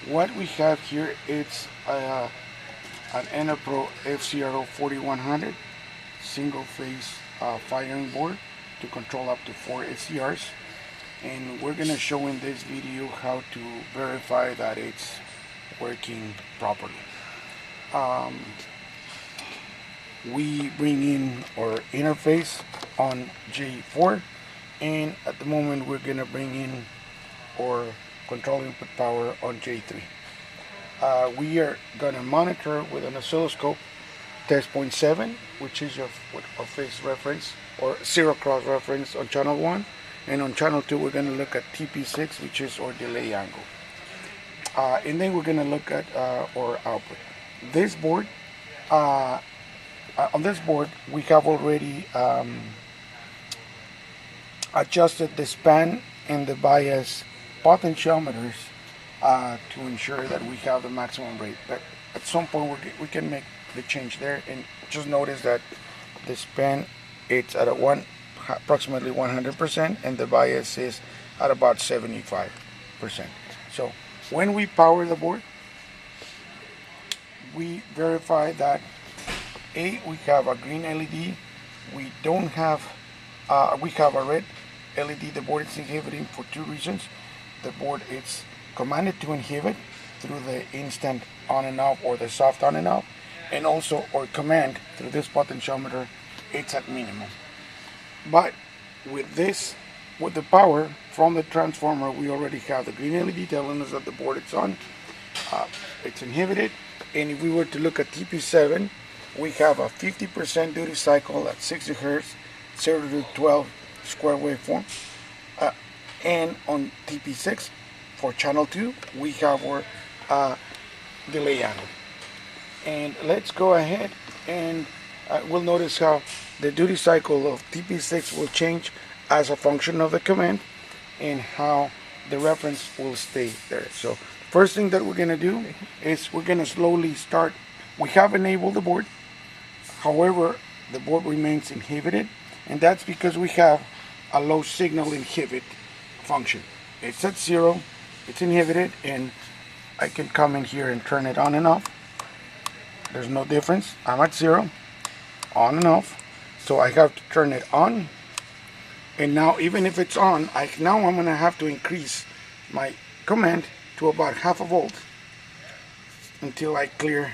what we have here is an Enerpro FCRO4100 single phase firing board to control up to 4 SCRs, and we're going to show in this video how to verify that it's working properly. We bring in our interface on J4, and at the moment we're going to bring in our control input power on J3. We are going to monitor with an oscilloscope test point 7, which is your phase reference or zero cross reference on channel 1, and on channel 2 we're going to look at TP6, which is our delay angle, and then we're going to look at our output. This board, on this board we have already adjusted the span and the bias potentiometers to ensure that we have the maximum rate. But at some point we can make the change there, and just notice that the span it's at approximately 100% and the bias is at about 75%. So when we power the board, we verify that we have a green LED, we don't have we have a red LED. The board is inhibiting for two reasons. The board is commanded to inhibit through the instant on and off or the soft on and off, and also or command through this potentiometer, it's at minimum. But with the power from the transformer, we already have the green LED telling us that the board is on, it's inhibited. And if we were to look at TP7, we have a 50% duty cycle at 60 Hz, 0 to 12 square waveform. And on TP6 for channel 2, we have our delay angle. And let's go ahead and we'll notice how the duty cycle of TP6 will change as a function of the command, and how the reference will stay there. So first thing that we're going to do is we're going to slowly start. We have enabled the board, however the board remains inhibited, and that's because we have a low signal inhibit function. It's at 0, it's inhibited, and I can come in here and turn it on and off. There's no difference. I'm at 0, on and off, so I have to turn it on. And now even if it's on, now I'm going to have to increase my command to about half a volt until I clear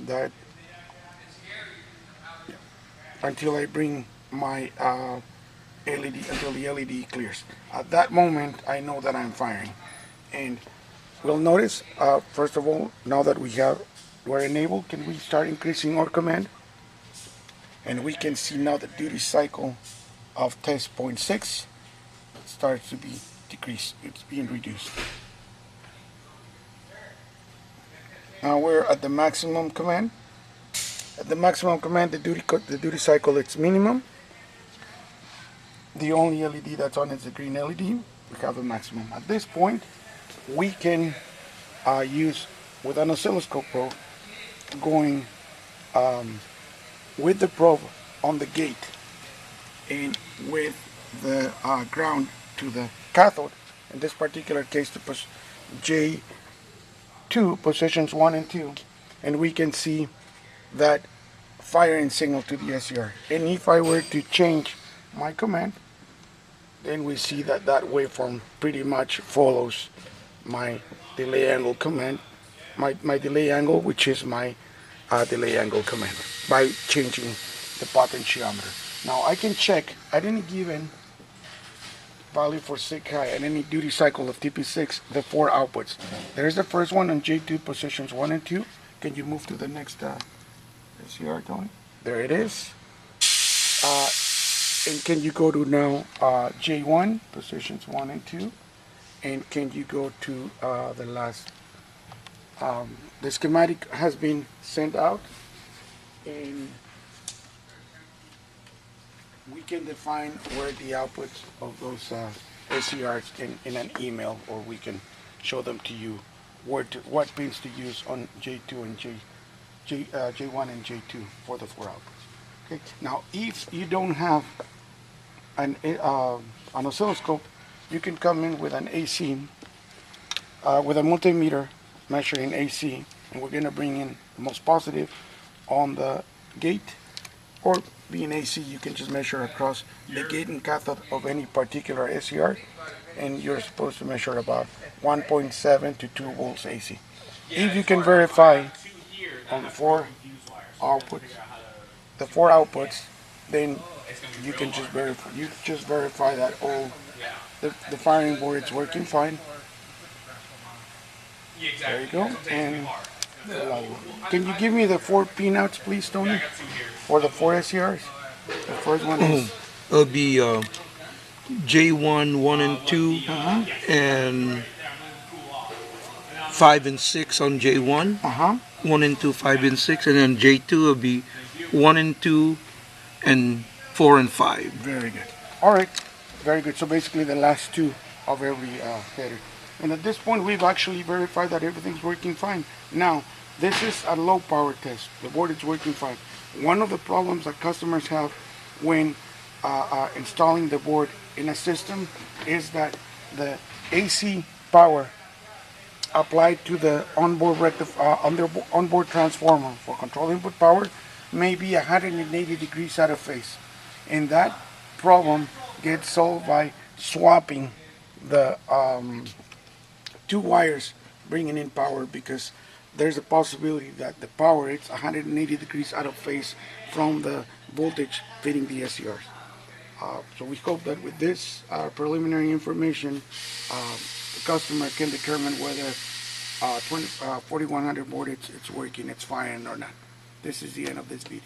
that, until I bring my LED, until the LED clears. At that moment I know that I'm firing. And we'll notice first of all, now that we're enabled, can we start increasing our command, and we can see now the duty cycle of test point 6 starts to be decreased. It's being reduced. Now we're at the maximum command. At the maximum command, the duty cycle is minimum. The only LED that's on is the green LED. We have the maximum. At this point, we can use with an oscilloscope probe, going with the probe on the gate and with the ground to the cathode. In this particular case, to push J2 positions 1 and 2, and we can see that firing signal to the SCR. And if I were to change my command, then we see that that waveform pretty much follows my delay angle command, my delay angle, which is my delay angle command, by changing the potentiometer. Now I can check at any given value for SIG high and any duty cycle of TP6 the 4 outputs. There's the first one on J2 positions 1 and 2. Can you move to the next SCR, Tony? There it is. And can you go to now J1 positions 1 and 2, and can you go to the last, the schematic has been sent out, and we can define where the outputs of those SCRs in an email, or we can show them to you what pins to use on J2 and J1 and J2 for the 4 outputs. Okay. Now, if you don't have an oscilloscope, you can come in with an AC with a multimeter measuring AC, and we're going to bring in the most positive on the gate, or being AC, you can just measure across the gate and cathode of any particular SCR, and you're supposed to measure about 1.7 to 2 volts AC. If you can verify on the four outputs, then you can just verify that all the firing board is working fine. There you go. And can you give me the 4 pinouts, please, Tony, for the 4 SCRs? The first one is it'll be J1, 1 and 2, and 5 and 6 on J1. 1 and 2, 5 and 6, and then J2 will be 1 and 2 and 4 and 5. Very good. All right, very good. So basically the last two of every header. And at this point, we've actually verified that everything's working fine. Now, this is a low power test. The board is working fine. One of the problems that customers have when installing the board in a system is that the AC power applied to the onboard transformer for control input power may be 180 degrees out of phase. And that problem gets solved by swapping the 2 wires bringing in power, because there's a possibility that the power is 180 degrees out of phase from the voltage feeding the SCRs. So we hope that with this preliminary information, the customer can determine whether 4100 board it's working, it's fine or not. This is the end of this video.